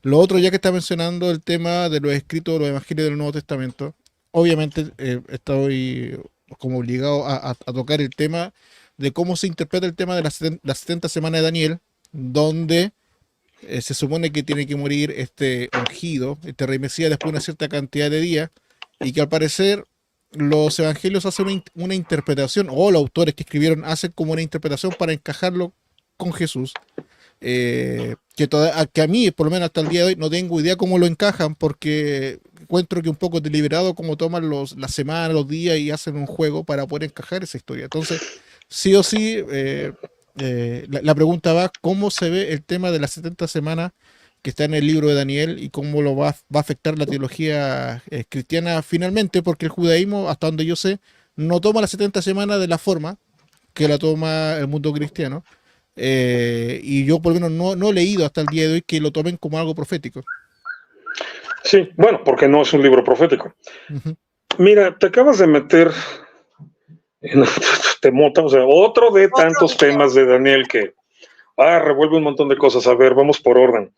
Lo otro, ya que está mencionando el tema de los escritos de los evangelios del Nuevo Testamento, obviamente estoy como obligado a tocar el tema de cómo se interpreta el tema de las 70 semanas de Daniel, donde se supone que tiene que morir este ungido, este rey Mesías, después de una cierta cantidad de días, y que al parecer los evangelios hacen una interpretación, o los autores que escribieron hacen como una interpretación para encajarlo con Jesús, que a mí, por lo menos hasta el día de hoy, no tengo idea cómo lo encajan, porque encuentro que un poco deliberado cómo toman las semanas, los días y hacen un juego para poder encajar esa historia. Entonces, sí o sí, la pregunta va, ¿cómo se ve el tema de las 70 semanas que está en el libro de Daniel y cómo va a afectar la teología cristiana finalmente? Porque el judaísmo, hasta donde yo sé, no toma las 70 semanas de la forma que la toma el mundo cristiano. Y yo por lo menos no he leído hasta el día de hoy que lo tomen como algo profético. Sí, bueno, porque no es un libro profético. Ujú. Mira, te acabas de meter en temota, o sea, otro de tantos temas de Daniel que revuelve un montón de cosas. A ver, vamos por orden.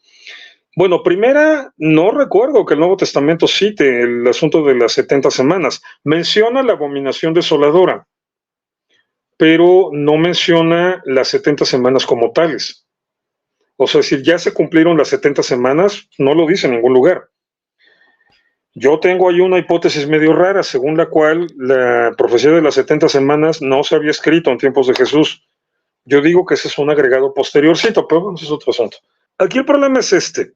Bueno, primera, no recuerdo que el Nuevo Testamento cite el asunto de las 70 semanas. Menciona la abominación desoladora, pero no menciona las 70 semanas como tales. O sea, si ya se cumplieron las 70 semanas, no lo dice en ningún lugar. Yo tengo ahí una hipótesis medio rara, según la cual la profecía de las 70 semanas no se había escrito en tiempos de Jesús. Yo digo que ese es un agregado posteriorcito, pero bueno, ese es otro asunto. Aquí el problema es este.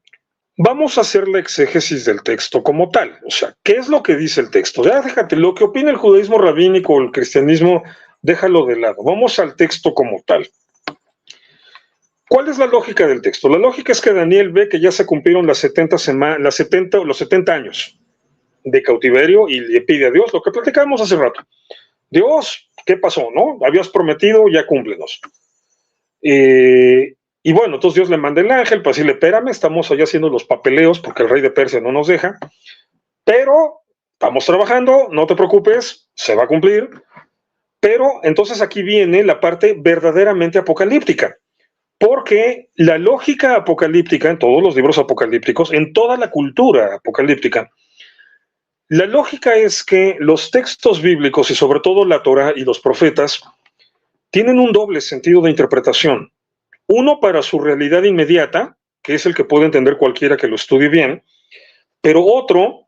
Vamos a hacer la exégesis del texto como tal. O sea, ¿qué es lo que dice el texto? Ya déjate, lo que opina el judaísmo rabínico o el cristianismo, déjalo de lado. Vamos al texto como tal. ¿Cuál es la lógica del texto? La lógica es que Daniel ve que ya se cumplieron las 70 semanas, los 70 años de cautiverio y le pide a Dios lo que platicábamos hace rato. Dios, ¿qué pasó? ¿No? Habías prometido, ya cúmplenos. Y bueno, entonces Dios le manda el ángel para decirle, espérame, estamos allá haciendo los papeleos porque el rey de Persia no nos deja, pero estamos trabajando, no te preocupes, se va a cumplir. Pero entonces aquí viene la parte verdaderamente apocalíptica, porque la lógica apocalíptica en todos los libros apocalípticos, en toda la cultura apocalíptica, la lógica es que los textos bíblicos y sobre todo la Torah y los profetas tienen un doble sentido de interpretación. Uno para su realidad inmediata, que es el que puede entender cualquiera que lo estudie bien, pero otro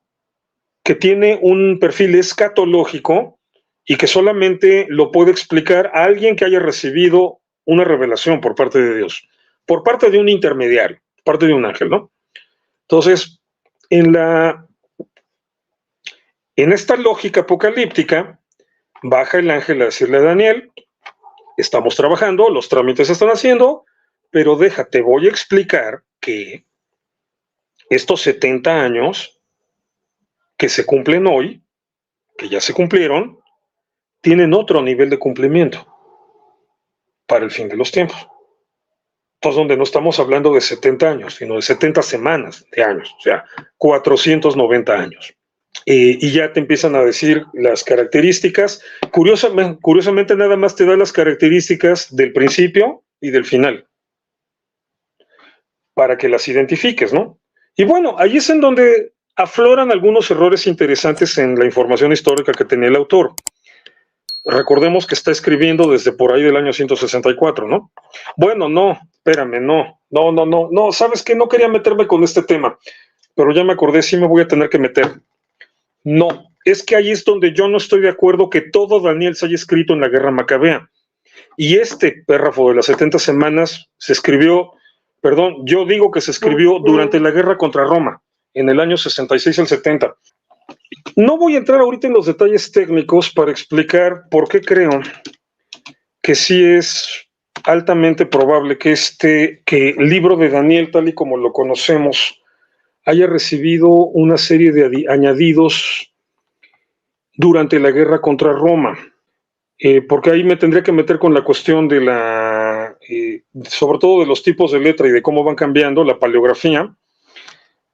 que tiene un perfil escatológico y que solamente lo puede explicar a alguien que haya recibido una revelación por parte de Dios, por parte de un intermediario, por parte de un ángel, ¿no? Entonces, en esta lógica apocalíptica, baja el ángel a decirle a Daniel, estamos trabajando, los trámites se están haciendo, pero déjate, voy a explicar que estos 70 años que se cumplen hoy, que ya se cumplieron, tienen otro nivel de cumplimiento para el fin de los tiempos. Entonces, donde no estamos hablando de 70 años, sino de 70 semanas de años, o sea, 490 años. Y ya te empiezan a decir las características. Curiosamente, nada más te da las características del principio y del final, para que las identifiques, ¿no? Y bueno, ahí es en donde afloran algunos errores interesantes en la información histórica que tenía el autor. Recordemos que está escribiendo desde por ahí del año 164, ¿no? Bueno, no, espérame, no, ¿sabes qué? No quería meterme con este tema, pero ya me acordé, sí me voy a tener que meter. No, es que ahí es donde yo no estoy de acuerdo que todo Daniel se haya escrito en la guerra macabea. Y este párrafo de las 70 semanas se escribió, perdón, yo digo que se escribió durante la guerra contra Roma, en el año 66 al 70. No voy a entrar ahorita en los detalles técnicos para explicar por qué creo que sí es altamente probable que que el libro de Daniel, tal y como lo conocemos, haya recibido una serie de añadidos durante la guerra contra Roma. Porque ahí me tendría que meter con la cuestión de sobre todo de los tipos de letra y de cómo van cambiando la paleografía,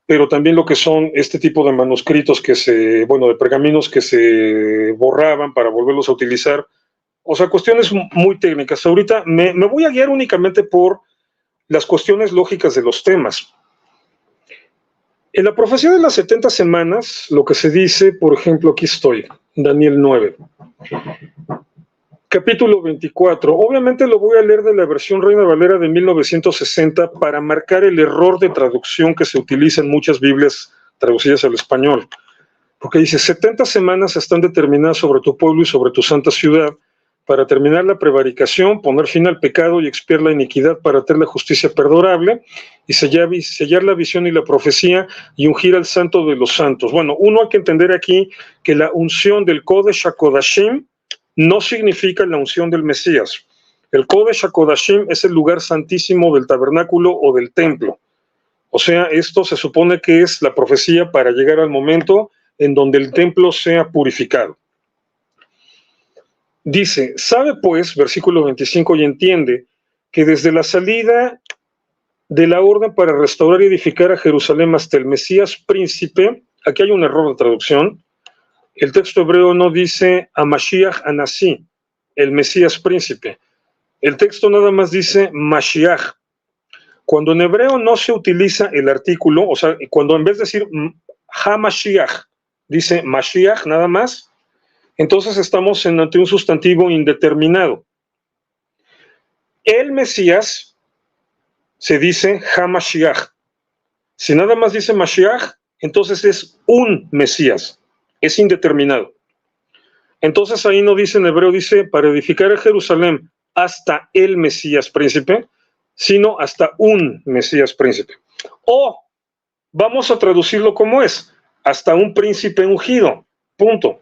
pero también lo que son este tipo de manuscritos de pergaminos que se borraban para volverlos a utilizar. O sea, cuestiones muy técnicas. Ahorita me voy a guiar únicamente por las cuestiones lógicas de los temas. En la profecía de las 70 semanas, lo que se dice, por ejemplo, aquí estoy, Daniel 9, capítulo 24. Obviamente lo voy a leer de la versión Reina Valera de 1960 para marcar el error de traducción que se utiliza en muchas Biblias traducidas al español. Porque dice, 70 semanas están determinadas sobre tu pueblo y sobre tu santa ciudad, para terminar la prevaricación, poner fin al pecado y expiar la iniquidad, para hacer la justicia perdurable, y sellar la visión y la profecía, y ungir al santo de los santos. Bueno, uno hay que entender aquí que la unción del Kodesh HaKodashim no significa la unción del Mesías. El Kodesh HaKodashim es el lugar santísimo del tabernáculo o del templo. O sea, esto se supone que es la profecía para llegar al momento en donde el templo sea purificado. Dice, sabe pues, versículo 25, y entiende que desde la salida de la orden para restaurar y edificar a Jerusalén hasta el Mesías príncipe, aquí hay un error de traducción, el texto hebreo no dice a Mashiach Anasí, el Mesías príncipe, el texto nada más dice Mashiach. Cuando en hebreo no se utiliza el artículo, o sea, cuando en vez de decir HaMashiach, dice Mashiach nada más, entonces estamos ante un sustantivo indeterminado. El Mesías se dice HaMashiach. Si nada más dice Mashiach, entonces es un Mesías, es indeterminado. Entonces ahí no dice en hebreo, dice para edificar a Jerusalén hasta el Mesías príncipe, sino hasta un Mesías príncipe. O vamos a traducirlo como es, hasta un príncipe ungido, punto.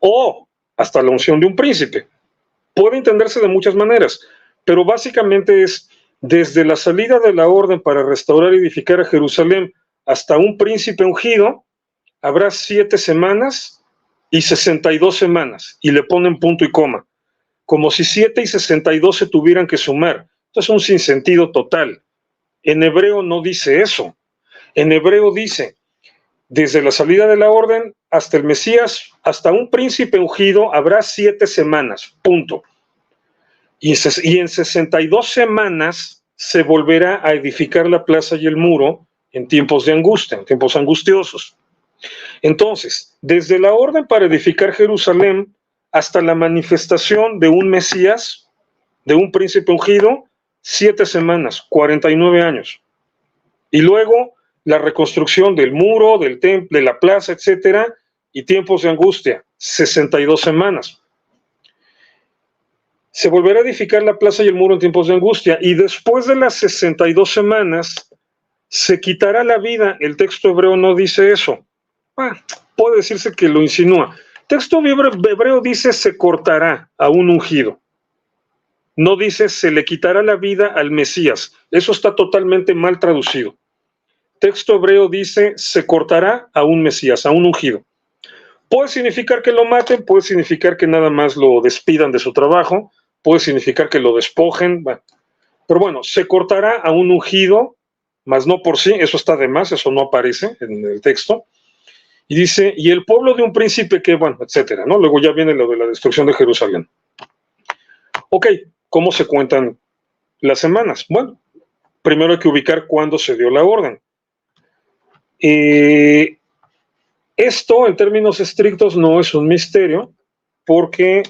O hasta la unción de un príncipe. Puede entenderse de muchas maneras, pero básicamente es desde la salida de la orden para restaurar y edificar a Jerusalén hasta un príncipe ungido, habrá 7 semanas y 62 semanas, y le ponen punto y coma, como si 7 y 62 se tuvieran que sumar. Esto es un sinsentido total. En hebreo no dice eso. En hebreo dice, desde la salida de la orden hasta el Mesías, hasta un príncipe ungido, habrá 7 semanas, punto. Y en 62 semanas se volverá a edificar la plaza y el muro en tiempos de angustia, en tiempos angustiosos. Entonces, desde la orden para edificar Jerusalén hasta la manifestación de un Mesías, de un príncipe ungido, 7 semanas, 49 años. Y luego la reconstrucción del muro, del templo, de la plaza, etcétera, y tiempos de angustia, 62 semanas. Se volverá a edificar la plaza y el muro en tiempos de angustia, y después de las 62 semanas se quitará la vida. El texto hebreo no dice eso. Puede decirse que lo insinúa. El texto hebreo dice se cortará a un ungido. No dice se le quitará la vida al Mesías. Eso está totalmente mal traducido. Texto hebreo dice se cortará a un Mesías, a un ungido. Puede significar que lo maten, puede significar que nada más lo despidan de su trabajo, puede significar que lo despojen, bueno. Pero bueno, se cortará a un ungido, mas no por sí, eso está de más, eso no aparece en el texto. Y dice, y el pueblo de un príncipe que, bueno, etcétera, ¿no? Luego ya viene lo de la destrucción de Jerusalén. Ok, ¿cómo se cuentan las semanas? Bueno, primero hay que ubicar cuándo se dio la orden. Esto, en términos estrictos, no es un misterio, porque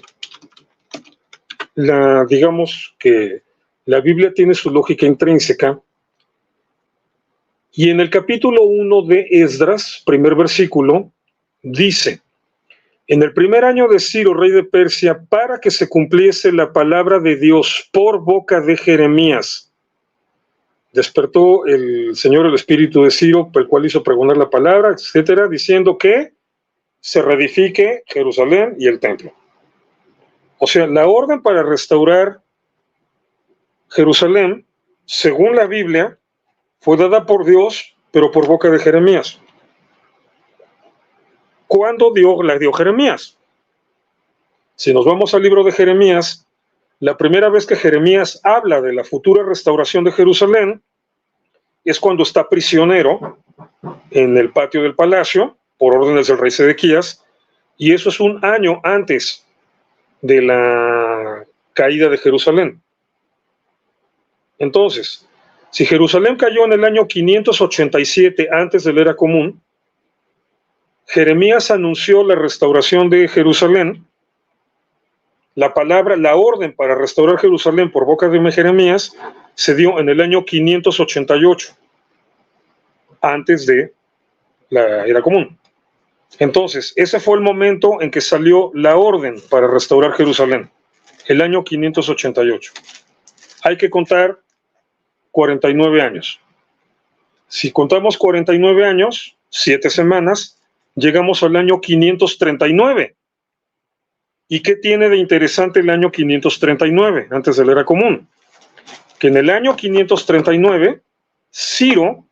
digamos que la Biblia tiene su lógica intrínseca, y en el capítulo 1 de Esdras, primer versículo, dice, en el primer año de Ciro, rey de Persia, para que se cumpliese la palabra de Dios por boca de Jeremías, despertó el Señor el espíritu de Ciro, el cual hizo pregonar la palabra, etcétera, diciendo que se reedifique Jerusalén y el templo. O sea, la orden para restaurar Jerusalén, según la Biblia, fue dada por Dios, pero por boca de Jeremías. ¿Cuándo la dio Jeremías? Si nos vamos al libro de Jeremías, la primera vez que Jeremías habla de la futura restauración de Jerusalén es cuando está prisionero en el patio del palacio, por órdenes del rey Sedequías, y eso es un año antes de la caída de Jerusalén. Entonces, Si Jerusalén cayó en el año 587 antes de la era común, Jeremías anunció la restauración de Jerusalén. La palabra, la orden para restaurar Jerusalén por boca de Jeremías se dio en el año 588, antes de la era común. Entonces, ese fue el momento en que salió la orden para restaurar Jerusalén, el año 588. Hay que contar 49 años. Si contamos 49 años, 7 semanas, llegamos al año 539. ¿Y qué tiene de interesante el año 539, antes de la era común? Que en el año 539, Ciro,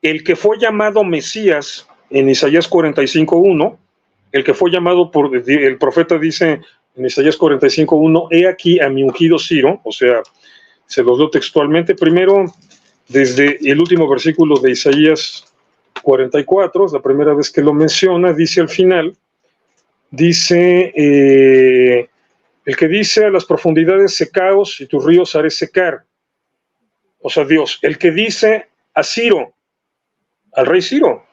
el que fue llamado Mesías en Isaías 45:1, el que fue llamado por el profeta dice en Isaías 45:1, he aquí a mi ungido Ciro, o sea, se los leo textualmente, primero desde el último versículo de Isaías 44, es la primera vez que lo menciona, dice al final, dice, el que dice a las profundidades secaos y tus ríos haré secar, o sea, Dios, el que dice a Ciro, al rey Ciro,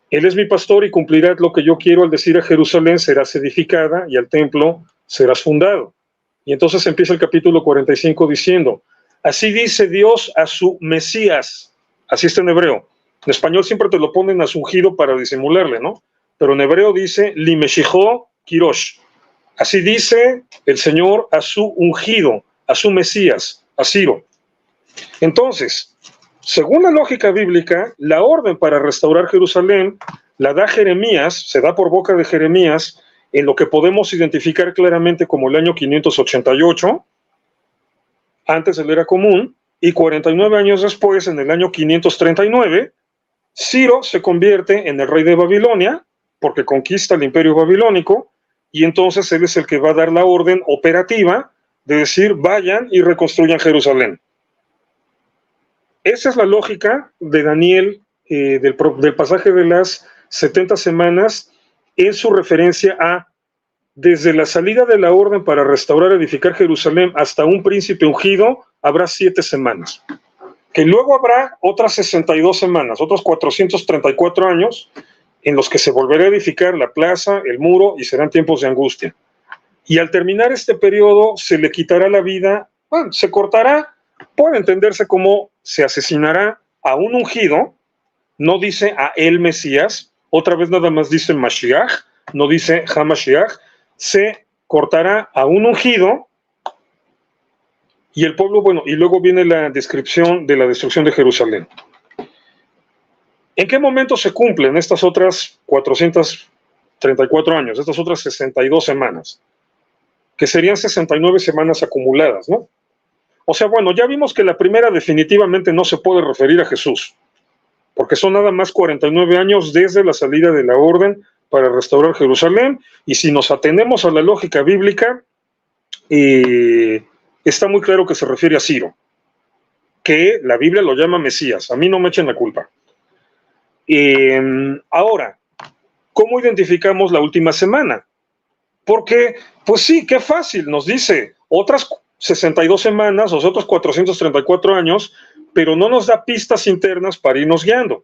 él es mi pastor y cumplirá lo que yo quiero al decir a Jerusalén serás edificada y al templo serás fundado. Y entonces empieza el capítulo 45 diciendo, así dice Dios a su Mesías, así está en hebreo. En español siempre te lo ponen a su ungido para disimularle, ¿no? Pero en hebreo dice, li meshijo kirosh. Así dice el Señor a su ungido, a su Mesías, a Ciro. Entonces, según la lógica bíblica, la orden para restaurar Jerusalén la da Jeremías, se da por boca de Jeremías, en lo que podemos identificar claramente como el año 588, antes de la era común, y 49 años después, en el año 539, Ciro se convierte en el rey de Babilonia, porque conquista el imperio babilónico, y entonces él es el que va a dar la orden operativa de decir, vayan y reconstruyan Jerusalén. Esa es la lógica de Daniel, del pasaje de las 70 semanas, en su referencia a, desde la salida de la orden para restaurar, edificar Jerusalén, hasta un príncipe ungido, habrá 7 semanas. Que luego habrá otras 62 semanas, otros 434 años, en los que se volverá a edificar la plaza, el muro, y serán tiempos de angustia. Y al terminar este periodo, se le quitará la vida, bueno, se cortará, puede entenderse como se asesinará a un ungido, no dice a el Mesías, otra vez nada más dice Mashiach, no dice Hamashiach, se cortará a un ungido, y el pueblo, bueno, y luego viene la descripción de la destrucción de Jerusalén. ¿En qué momento se cumplen estas otras 434 años, estas otras 62 semanas? Que serían 69 semanas acumuladas, ¿no? O sea, bueno, ya vimos que la primera definitivamente no se puede referir a Jesús, porque son nada más 49 años desde la salida de la orden para restaurar Jerusalén, y si nos atenemos a la lógica bíblica, está muy claro que se refiere a Ciro, que la Biblia lo llama Mesías, a mí no me echen la culpa. Ahora, ¿cómo identificamos la última semana? Porque, pues sí, qué fácil, nos dice otras 62 semanas, los otros 434 años, pero no nos da pistas internas para irnos guiando.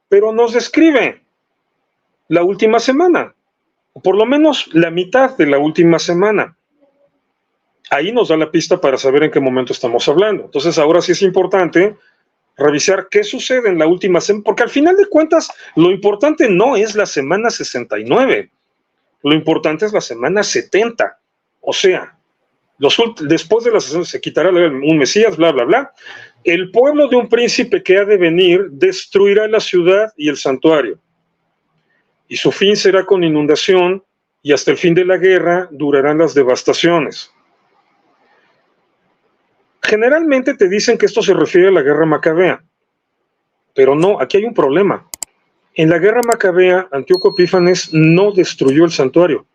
Pero nos describe la última semana, o por lo menos la mitad de la última semana. Ahí nos da la pista para saber en qué momento estamos hablando. Entonces, ahora sí es importante revisar qué sucede en la última semana, porque al final de cuentas, lo importante no es la semana 69, lo importante es la semana 70. O sea, después de la 60 se quitará un Mesías, bla, bla, bla. El pueblo de un príncipe que ha de venir destruirá la ciudad y el santuario. Y su fin será con inundación, y hasta el fin de la guerra durarán las devastaciones. Generalmente te dicen que esto se refiere a la guerra macabea, pero no, aquí hay un problema. En la guerra macabea, Antíoco Epífanes no destruyó el santuario,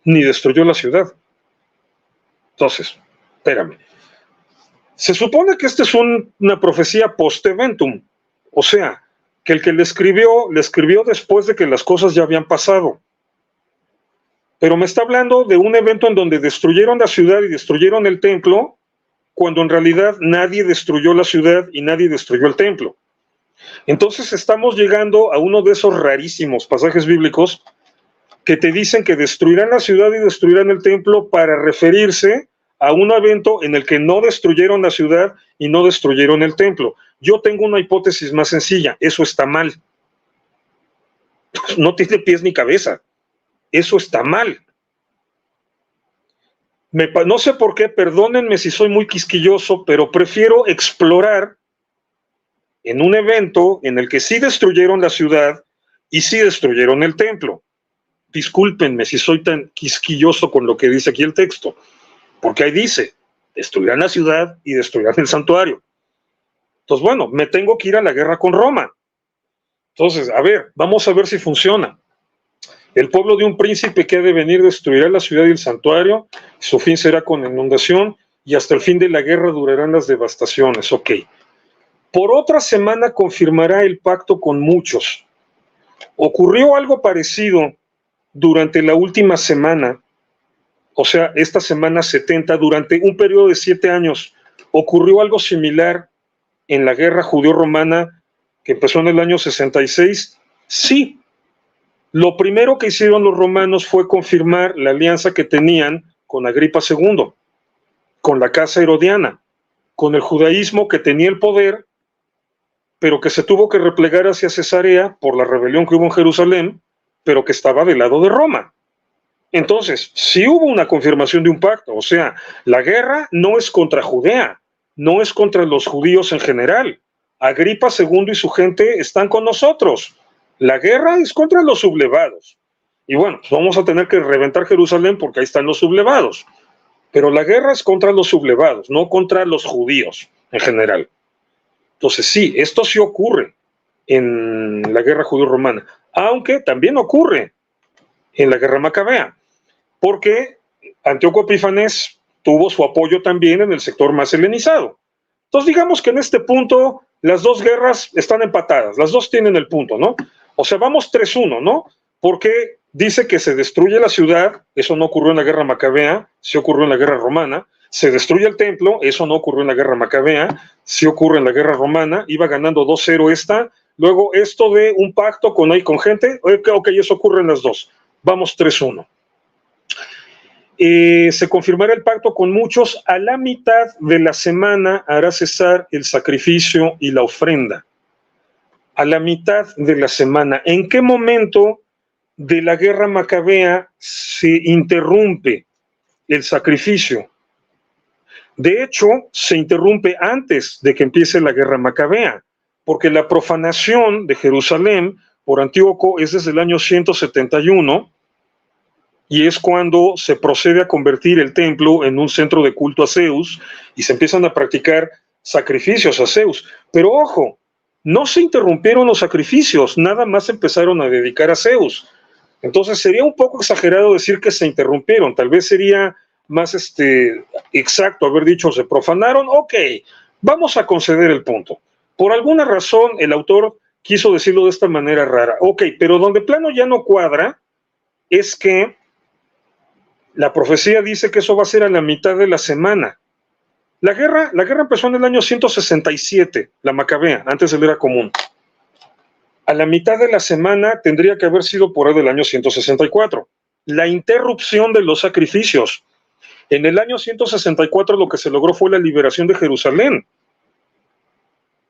ni destruyó la ciudad. Entonces, espérame. Se supone que esta es una profecía post-eventum, o sea, que el que le escribió después de que las cosas ya habían pasado. Pero me está hablando de un evento en donde destruyeron la ciudad y destruyeron el templo, cuando en realidad nadie destruyó la ciudad y nadie destruyó el templo. Entonces estamos llegando a uno de esos rarísimos pasajes bíblicos que te dicen que destruirán la ciudad y destruirán el templo para referirse a un evento en el que no destruyeron la ciudad y no destruyeron el templo. Yo tengo una hipótesis más sencilla, eso está mal. No tiene pies ni cabeza. Eso está mal. No sé por qué, perdónenme si soy muy quisquilloso, pero prefiero explorar en un evento en el que sí destruyeron la ciudad y sí destruyeron el templo. Discúlpenme si soy tan quisquilloso con lo que dice aquí el texto, porque ahí dice, destruirán la ciudad y destruirán el santuario. Entonces, bueno, me tengo que ir a la guerra con Roma. Entonces, a ver, vamos a ver si funciona. El pueblo de un príncipe que ha de venir destruirá la ciudad y el santuario, su fin será con inundación, y hasta el fin de la guerra durarán las devastaciones. Ok. Por otra semana confirmará el pacto con muchos. Ocurrió algo parecido durante la última semana, o sea, esta semana 70, durante un periodo de 7 años, ocurrió algo similar en la guerra judío-romana que empezó en el año 66. Sí. Lo primero que hicieron los romanos fue confirmar la alianza que tenían con Agripa II, con la casa herodiana, con el judaísmo que tenía el poder, pero que se tuvo que replegar hacia Cesarea por la rebelión que hubo en Jerusalén, pero que estaba del lado de Roma. Entonces, sí hubo una confirmación de un pacto, o sea, la guerra no es contra Judea, no es contra los judíos en general. Agripa II y su gente están con nosotros. La guerra es contra los sublevados. Y bueno, pues vamos a tener que reventar Jerusalén porque ahí están los sublevados. Pero la guerra es contra los sublevados, no contra los judíos en general. Entonces sí, esto sí ocurre en la guerra judío-romana, aunque también ocurre en la guerra macabea, porque Antíoco Epífanes tuvo su apoyo también en el sector más helenizado. Entonces digamos que en este punto las dos guerras están empatadas, las dos tienen el punto, ¿no? O sea, vamos 3-1, ¿no? Porque dice que se destruye la ciudad, eso no ocurrió en la guerra macabea, sí ocurrió en la guerra romana. Se destruye el templo, eso no ocurrió en la guerra macabea, sí ocurre en la guerra romana. Iba ganando 2-0 esta. Luego esto de un pacto con gente, ok, eso ocurre en las dos. Vamos 3-1. Se confirmará el pacto con muchos. A la mitad de la semana hará cesar el sacrificio y la ofrenda. A la mitad de la semana. ¿En qué momento de la guerra macabea se interrumpe el sacrificio? De hecho, se interrumpe antes de que empiece la guerra macabea, porque la profanación de Jerusalén por Antíoco es desde el año 171, y es cuando se procede a convertir el templo en un centro de culto a Zeus, y se empiezan a practicar sacrificios a Zeus. Pero ojo, no se interrumpieron los sacrificios, nada más empezaron a dedicar a Zeus. Entonces sería un poco exagerado decir que se interrumpieron, tal vez sería más exacto haber dicho se profanaron. Ok, vamos a conceder el punto. Por alguna razón el autor quiso decirlo de esta manera rara. Ok, pero donde plano ya no cuadra es que la profecía dice que eso va a ser a la mitad de la semana. La guerra empezó en el año 167, la macabea, antes de la era común. A la mitad de la semana tendría que haber sido por ahí del año 164. La interrupción de los sacrificios. En el año 164 lo que se logró fue la liberación de Jerusalén.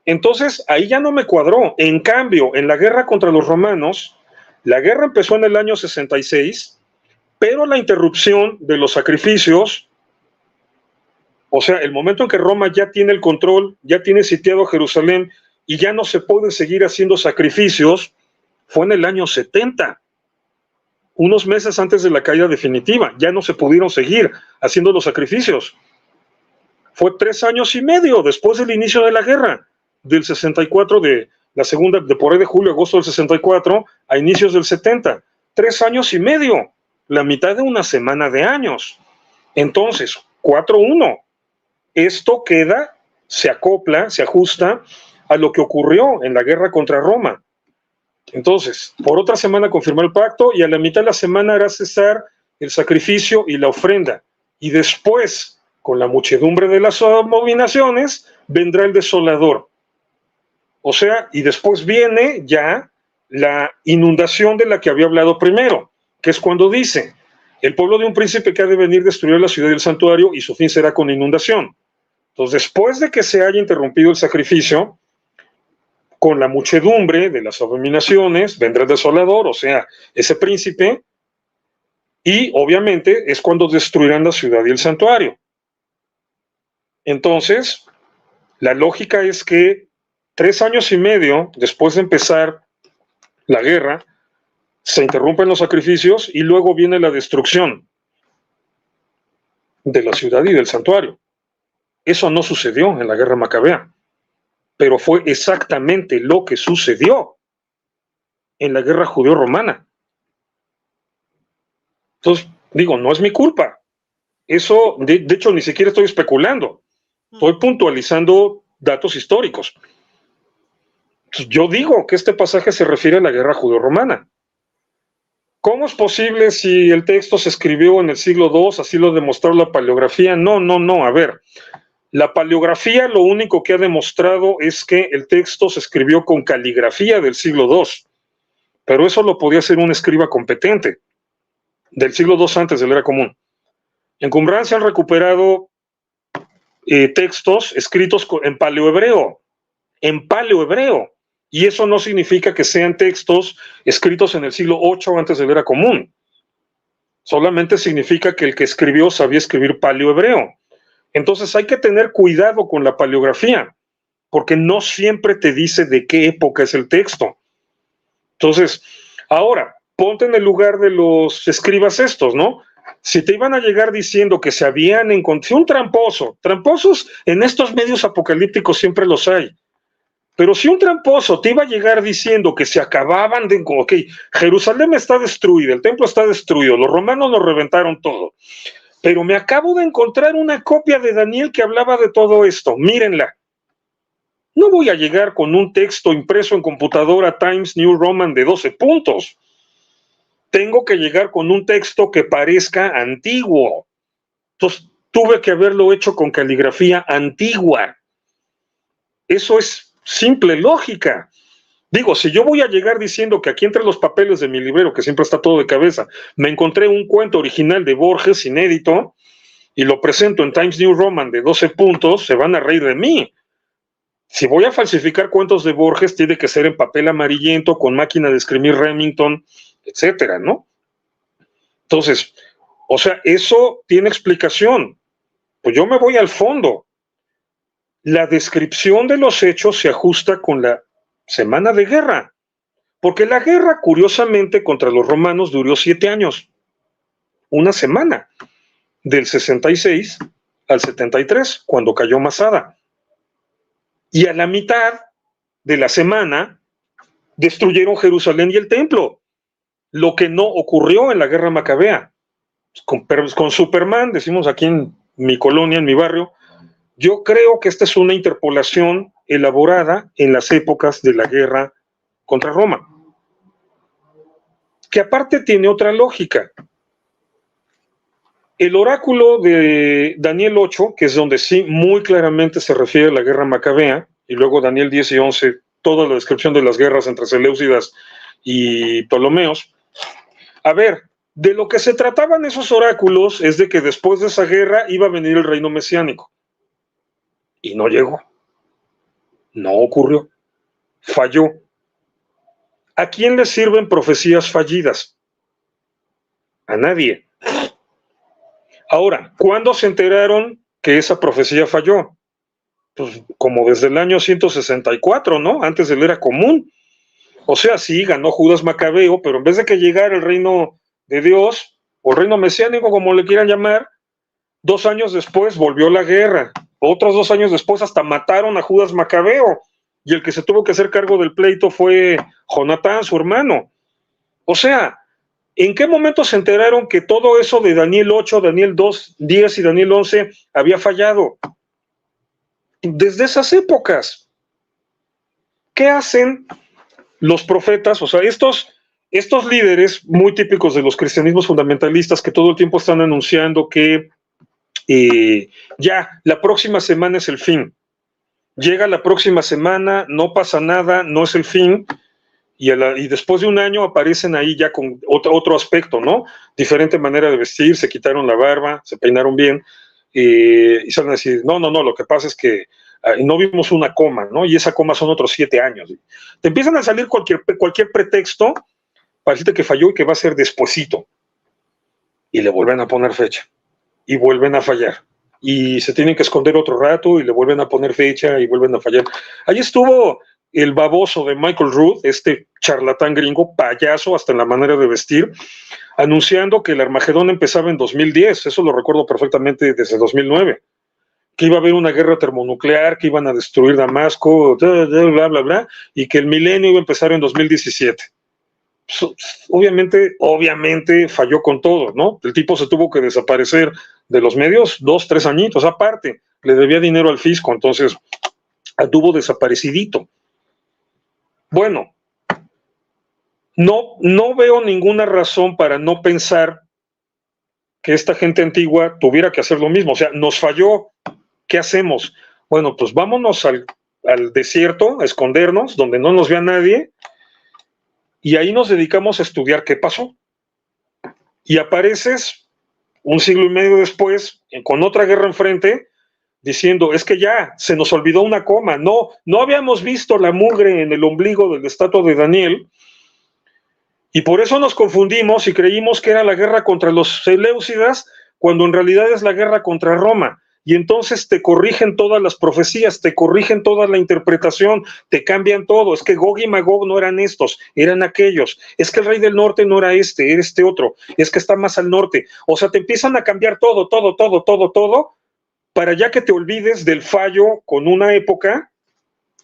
Entonces, ahí ya no me cuadró. En cambio, en la guerra contra los romanos, la guerra empezó en el año 66, pero la interrupción de los sacrificios, o sea, el momento en que Roma ya tiene el control, ya tiene sitiado Jerusalén y ya no se puede seguir haciendo sacrificios, fue en el año 70. Unos meses antes de la caída definitiva, ya no se pudieron seguir haciendo los sacrificios. Fue 3 años y medio después del inicio de la guerra, del 64, de la segunda, de por ahí de julio, agosto del 64, a inicios del 70. 3 años y medio, la mitad de una semana de años. Entonces, 4-1. Esto queda, se acopla, se ajusta a lo que ocurrió en la guerra contra Roma. Entonces, por otra semana confirmó el pacto y a la mitad de la semana hará cesar el sacrificio y la ofrenda. Y después con la muchedumbre de las abominaciones vendrá el desolador. O sea, y después viene ya la inundación de la que había hablado primero, que es cuando dice, el pueblo de un príncipe que ha de venir destruirá la ciudad y el santuario y su fin será con inundación. Entonces, después de que se haya interrumpido el sacrificio, con la muchedumbre de las abominaciones vendrá el desolador, o sea, ese príncipe, y obviamente es cuando destruirán la ciudad y el santuario. Entonces, la lógica es que 3 años y medio después de empezar la guerra, se interrumpen los sacrificios y luego viene la destrucción de la ciudad y del santuario. Eso no sucedió en la guerra macabea, pero fue exactamente lo que sucedió en la guerra judeo-romana. Entonces, digo, no es mi culpa. Eso, de hecho, ni siquiera estoy especulando. Estoy puntualizando datos históricos. Entonces, yo digo que este pasaje se refiere a la guerra judeo-romana. ¿Cómo es posible si el texto se escribió en el siglo II, así lo demostró la paleografía? No. A ver, la paleografía lo único que ha demostrado es que el texto se escribió con caligrafía del siglo II, pero eso lo podía hacer un escriba competente del siglo II antes de la era común. En Qumran se han recuperado textos escritos en paleohebreo, y eso no significa que sean textos escritos en el siglo VIII antes de la era común. Solamente significa que el que escribió sabía escribir paleohebreo. Entonces hay que tener cuidado con la paleografía, porque no siempre te dice de qué época es el texto. Entonces, ahora, ponte en el lugar de los escribas estos, ¿no? Si te iban a llegar diciendo que se habían encontrado un tramposos en estos medios apocalípticos siempre los hay, pero si un tramposo te iba a llegar diciendo que se acababan de, ok, Jerusalén está destruida, el templo está destruido, los romanos nos reventaron todo, pero me acabo de encontrar una copia de Daniel que hablaba de todo esto, mírenla. No voy a llegar con un texto impreso en computadora Times New Roman de 12 puntos. Tengo que llegar con un texto que parezca antiguo. Entonces, tuve que haberlo hecho con caligrafía antigua. Eso es simple lógica. Digo, si yo voy a llegar diciendo que aquí entre los papeles de mi librero, que siempre está todo de cabeza, me encontré un cuento original de Borges, inédito, y lo presento en Times New Roman de 12 puntos, se van a reír de mí. Si voy a falsificar cuentos de Borges, tiene que ser en papel amarillento, con máquina de escribir Remington, etcétera, ¿no? Entonces, o sea, eso tiene explicación. Pues yo me voy al fondo. La descripción de los hechos se ajusta con la semana de guerra, porque la guerra, curiosamente, contra los romanos duró 7 años, una semana, del 66 al 73, cuando cayó Masada. Y a la mitad de la semana destruyeron Jerusalén y el templo, lo que no ocurrió en la guerra macabea. Con Superman, decimos aquí en mi colonia, en mi barrio, yo creo que esta es una interpolación elaborada en las épocas de la guerra contra Roma, que aparte tiene otra lógica. El oráculo de Daniel 8, que es donde sí muy claramente se refiere a la guerra macabea, y luego Daniel 10 y 11, toda la descripción de las guerras entre Seleucidas y Ptolomeos. A ver, de lo que se trataban esos oráculos es de que después de esa guerra iba a venir el reino mesiánico. Y no llegó. No ocurrió. Falló. ¿A quién le sirven profecías fallidas? A nadie. Ahora, ¿cuándo se enteraron que esa profecía falló? Pues como desde el año 164, ¿no? Antes de la era común. O sea, sí, ganó Judas Macabeo, pero en vez de que llegara el reino de Dios, o el reino mesiánico, como le quieran llamar, 2 años después volvió la guerra. Otros 2 años después hasta mataron a Judas Macabeo, y el que se tuvo que hacer cargo del pleito fue Jonatán, su hermano. O sea, ¿en qué momento se enteraron que todo eso de Daniel 8, Daniel 2, 10 y Daniel 11 había fallado? Desde esas épocas. ¿Qué hacen los profetas? O sea, estos líderes muy típicos de los cristianismos fundamentalistas que todo el tiempo están anunciando que ya, la próxima semana es el fin. Llega la próxima semana, no pasa nada, no es el fin, y después de un año aparecen ahí ya con otro aspecto, ¿no? Diferente manera de vestir, se quitaron la barba, se peinaron bien, y salen a decir, no, lo que pasa es que no vimos una coma, ¿no? Y esa coma son otros 7 años. Te empiezan a salir cualquier pretexto para decirte que falló y que va a ser despuesito. Y le vuelven a poner fecha. Y vuelven a fallar. Y se tienen que esconder otro rato y le vuelven a poner fecha y vuelven a fallar. Ahí estuvo el baboso de Michael Rood, este charlatán gringo, payaso hasta en la manera de vestir, anunciando que el Armagedón empezaba en 2010, eso lo recuerdo perfectamente desde 2009, que iba a haber una guerra termonuclear, que iban a destruir Damasco, bla, bla, bla, y que el milenio iba a empezar en 2017. Obviamente falló con todo, ¿no? El tipo se tuvo que desaparecer de los medios 2, 3 añitos, aparte, le debía dinero al fisco, entonces anduvo desaparecidito. Bueno, no veo ninguna razón para no pensar que esta gente antigua tuviera que hacer lo mismo. O sea, nos falló, ¿qué hacemos? Bueno, pues vámonos al desierto, a escondernos, donde no nos vea nadie, y ahí nos dedicamos a estudiar qué pasó. Y apareces un siglo y medio después, con otra guerra enfrente, diciendo, es que ya, se nos olvidó una coma, no habíamos visto la mugre en el ombligo de la estatua de Daniel, y por eso nos confundimos y creímos que era la guerra contra los seleucidas, cuando en realidad es la guerra contra Roma, y entonces te corrigen todas las profecías, te corrigen toda la interpretación, te cambian todo, es que Gog y Magog no eran estos, eran aquellos, es que el rey del norte no era este, era este otro, es que está más al norte, o sea, te empiezan a cambiar todo, para ya que te olvides del fallo con una época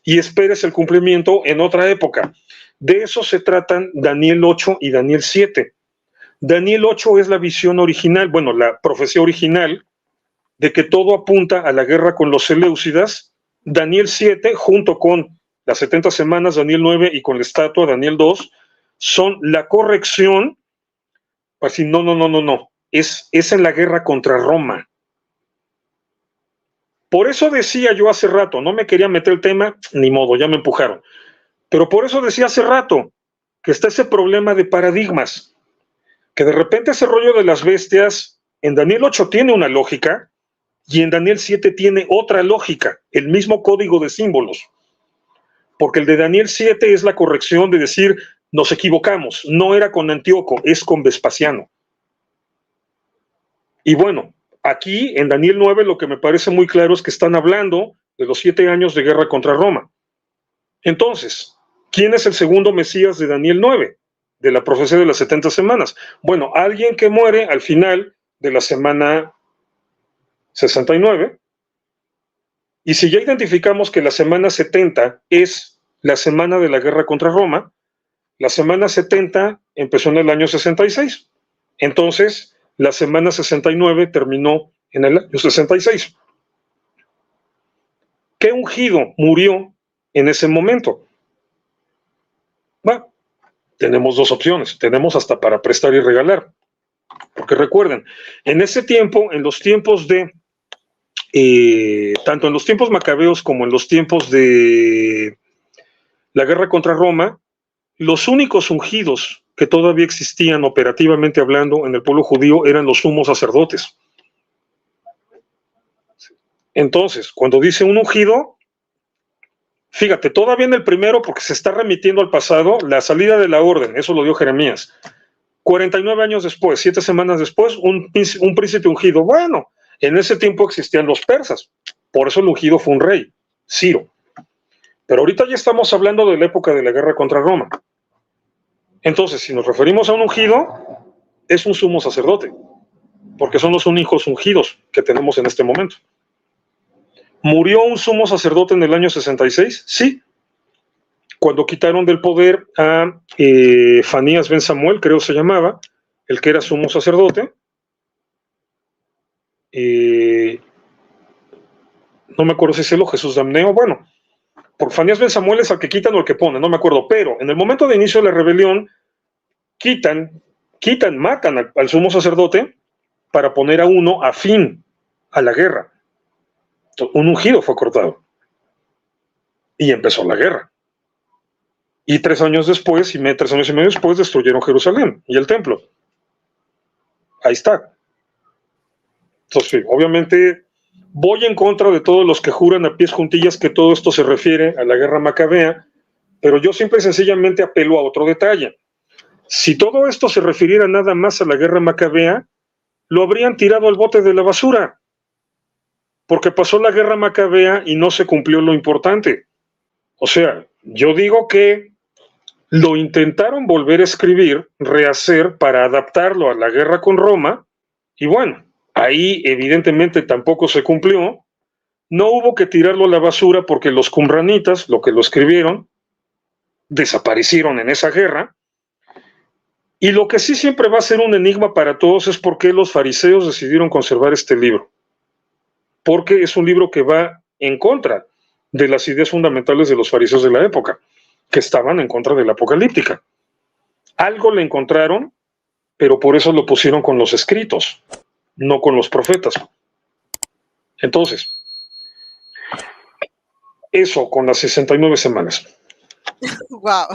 y esperes el cumplimiento en otra época. De eso se tratan Daniel 8 y Daniel 7. Daniel 8 es la visión original, bueno, la profecía original de que todo apunta a la guerra con los seleucidas. Daniel 7, junto con las 70 semanas, Daniel 9 y con la estatua, Daniel 2, son la corrección, así, no, es en la guerra contra Roma. Por eso decía yo hace rato, no me quería meter el tema, ni modo, ya me empujaron. Pero por eso decía hace rato que está ese problema de paradigmas, que de repente ese rollo de las bestias en Daniel 8 tiene una lógica y en Daniel 7 tiene otra lógica, el mismo código de símbolos. Porque el de Daniel 7 es la corrección de decir, nos equivocamos, no era con Antíoco, es con Vespasiano. Y bueno, aquí en Daniel 9 lo que me parece muy claro es que están hablando de los 7 años de guerra contra Roma. Entonces, ¿quién es el segundo Mesías de Daniel 9? De la profecía de las 70 semanas. Bueno, alguien que muere al final de la semana 69. Y si ya identificamos que la semana 70 es la semana de la guerra contra Roma, la semana 70 empezó en el año 66. Entonces, la semana 69 terminó en el año 66. ¿Qué ungido murió en ese momento? Bueno, tenemos dos opciones. Tenemos hasta para prestar y regalar. Porque recuerden, en ese tiempo, en los tiempos de, tanto en los tiempos macabeos como en los tiempos de la guerra contra Roma, los únicos ungidos que todavía existían operativamente hablando en el pueblo judío eran los sumos sacerdotes. Entonces, cuando dice un ungido, fíjate, todavía en el primero, porque se está remitiendo al pasado, la salida de la orden, eso lo dio Jeremías. 49 años después, 7 semanas después, un príncipe ungido. Bueno, en ese tiempo existían los persas, por eso el ungido fue un rey, Ciro. Pero ahorita ya estamos hablando de la época de la guerra contra Roma. Entonces, si nos referimos a un ungido, es un sumo sacerdote, porque son los únicos ungidos que tenemos en este momento. ¿Murió un sumo sacerdote en el año 66? Sí. Cuando quitaron del poder a Fanías ben Samuel, creo se llamaba, el que era sumo sacerdote. No me acuerdo si es Jesús Damneo. Bueno, por Fanías ben Samuel es al que quitan o al que ponen, no me acuerdo. Pero en el momento de inicio de la rebelión, matan al sumo sacerdote para poner a uno afín a la guerra. Un ungido fue cortado. Y empezó la guerra. Y 3 años después, 3 años y medio después, destruyeron Jerusalén y el templo. Ahí está. Entonces, obviamente, voy en contra de todos los que juran a pies juntillas que todo esto se refiere a la guerra macabea, pero yo simple y sencillamente apelo a otro detalle. Si todo esto se refiriera nada más a la guerra macabea, lo habrían tirado al bote de la basura, porque pasó la guerra macabea y no se cumplió lo importante. O sea, yo digo que lo intentaron volver a escribir, rehacer para adaptarlo a la guerra con Roma, y bueno, ahí evidentemente tampoco se cumplió. No hubo que tirarlo a la basura porque los qumranitas, lo que lo escribieron, desaparecieron en esa guerra. Y lo que sí siempre va a ser un enigma para todos es por qué los fariseos decidieron conservar este libro. Porque es un libro que va en contra de las ideas fundamentales de los fariseos de la época, que estaban en contra de la apocalíptica. Algo le encontraron, pero por eso lo pusieron con los escritos, no con los profetas. Entonces, eso con las 69 semanas. Wow.